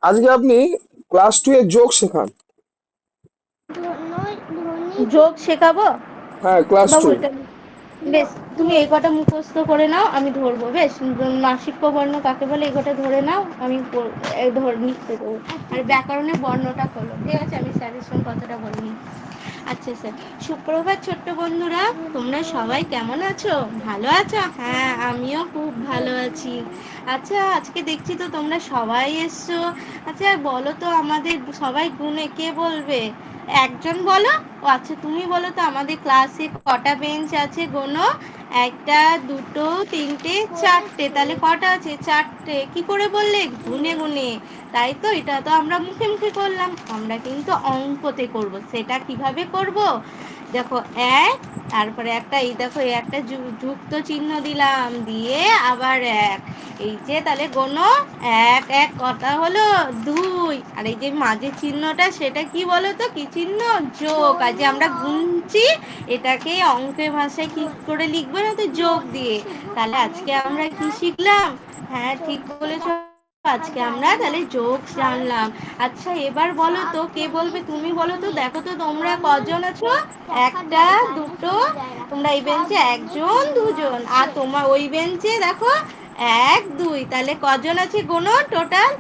আজকে আপনি ক্লাস 2 এর যোগ শেখান। যোগ শেখাবো? হ্যাঁ, ক্লাস 2। বাবু এটা বেশ, তুমি এই কটা মুখস্থ করে নাও, আমি ধরবো। বেশ, মাসিক বর্ণ কাকে বলে এই কটা ধরে নাও, আমি লিখতে দেবো। আর ব্যাকরণের বর্ণটা খোলো, ঠিক আছে? আমি স্যারের সঙ্গে কথাটা বলে নিই। আচ্ছা স্যার। সুপ্রভাত ছোট্ট বন্ধুরা, তোমরা সবাই কেমন আছো? ভালো আছো? হ্যাঁ, আমিও খুব ভালো আছি। আচ্ছা, আজকে দেখছি তো তোমরা সবাই এসছো। আচ্ছা বলো তো, আমাদের সবাই গুণে কে বলবে? একজন বলো। ও আচ্ছা, তুমি বলো তো আমাদের ক্লাসে কটা বেঞ্চ আছে গোনো? একটা, দুটো, তিনটে, চারটে। তাহলে কটা আছে? চারটে। কি করে বললে? গুনে গুনে। তাই তো, এটা তো আমরা মুখে মুখে করলাম, আমরা কিন্তু অঙ্কতে করব। সেটা কিভাবে করব? দেখো, এক, তারপরে একটা, এই দেখো এই একটা যুক্ত চিহ্ন দিলাম, দিয়ে আবার এক। এই যে তাহলে গোনো, এক এক কটা হলো? দুই। আর এই যে মাঝের চিহ্নটা, সেটা কি বলো তো? কি চিহ্ন? যোগ। আর যে আমরা গুনছি, এটাকে অঙ্কের ভাষায় কি করে লিখবো না? তো যোগ দিয়ে। তাহলে আজকে আমরা কি শিখলাম? হ্যাঁ, ঠিক বলেছো। আজকে আমরা তাহলে যোগ জানলাম। আচ্ছা এবার বলো তো, কে বলবে? তুমি বলো তো। দেখো তো তোমরা কজন আছো? একটা, দুটো, তোমরা এই বেঞ্চে একজন, দুজন, আর তোমার ওই বেঞ্চে দেখো এক, দুই। তাহলে কজন আছে গোনো টোটাল?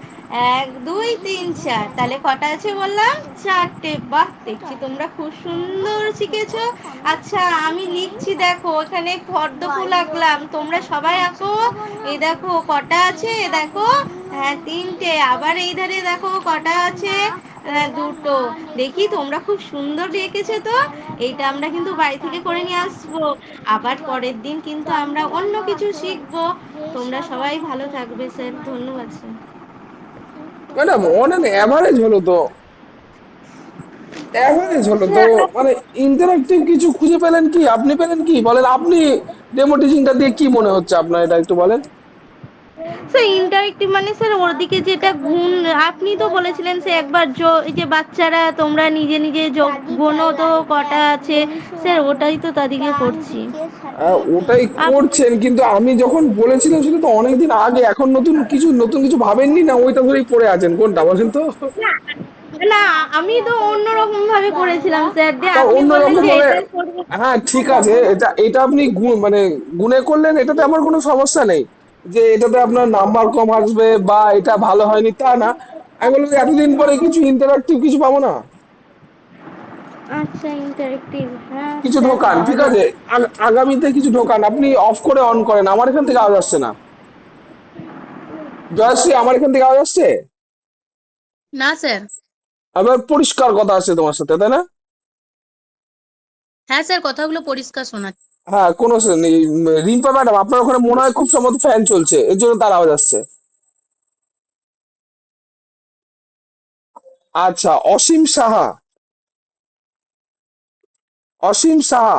এক, দুই, তিন, চার। তাহলে কটা আছে বললাম? চারটে। বাহ, দেখছি তোমরা খুব সুন্দর শিখেছো। আচ্ছা আমি লিখছি, দেখো এখানে পদ্ম ফুল আঁকলাম, তোমরা সবাই আঁকো। এই দেখো কটা আছে, দেখো। হ্যাঁ, তিনটে। আবার এই ধারে দেখো কটা আছে? দুটো। দেখি তোমরা খুব সুন্দর এঁকেছো তো। এইটা আমরা কিন্তু বাড়ি থেকে করে নিয়ে আসবো। আবার পরের দিন কিন্তু আমরা অন্য কিছু শিখবো। তোমরা সবাই ভালো থাকবে স্যার, ধন্যবাদ স্যার। ম্যাডাম, অনেক অ্যাভারেজ হলো তো। অ্যাভারেজ হলো তো। স্যার, মানে ইন্টারাক্টিভ কিছু খুঁজে পেলেন কি? আপনি পেলেন কি বলেন? আপনি ডেমো টিচিংটা দিয়ে কি মনে হচ্ছে আপনার, এটা একটু বলেন। স্যার ইন্টারেক্টিভ মানে স্যার ওদিকে যেটা গুণ, আপনি তো বলেছিলেন স্যার একবার, এই যে বাচ্চারা তোমরা নিজে নিজে যোগ গোনো তো কটা আছে। স্যার ওটাই তো তাদেরকে করছি। ওটাই করছেন, কিন্তু আমি যখন বলেছিলাম সেটা তো অনেকদিন আগে। এখন নতুন কিছু ভাবেননি না? ওইটা ধরেই পড়ে আছেন, কোনটা বলেন তো? না, আমি তো অন্যরকম ভাবে করেছিলাম স্যার, দিয়ে তা আপনি বললেন অন্যরকম যে ভাবে। এটাই করবো। হ্যাঁ, ঠিক আছে, এটা এটা আপনি মানে গুণে করলেন, এটাতে আমার কোনো সমস্যা নেই। যে এটাতে আপনার নাম্বার কম আসবে বা এটা ভালো হয়নি তা না। আমি বললাম যে এতদিন পরে কিছু ইন্টারাক্টিভ কিছু পাবো না? আচ্ছা ইন্টারেক্টিভ, হ্যাঁ কিছু স্যার ঢোকান, পাওয়া ঠিক যায়। আছে। আগামীতে কিছু ঢোকান, আপনি অফ করে অন করেন, আমার এখান থেকে আওয়াজ আসছে না। জয়শ্রী, আমার এখান থেকে আওয়াজ আসছে? না স্যার। আবার পরিষ্কার কথা আসছে তোমার সাথে, তাই না? হ্যাঁ স্যার, কথাগুলো পরিষ্কার শোনা। হ্যাঁ, কোনো নেই। রিম্পা ম্যাডাম, আপনার ওখানে মনে হয় খুব সম্ভবত ফ্যান চলছে, এর জন্য তার আওয়াজ আসছে। আচ্ছা, অসীম সাহা। অসীম সাহা।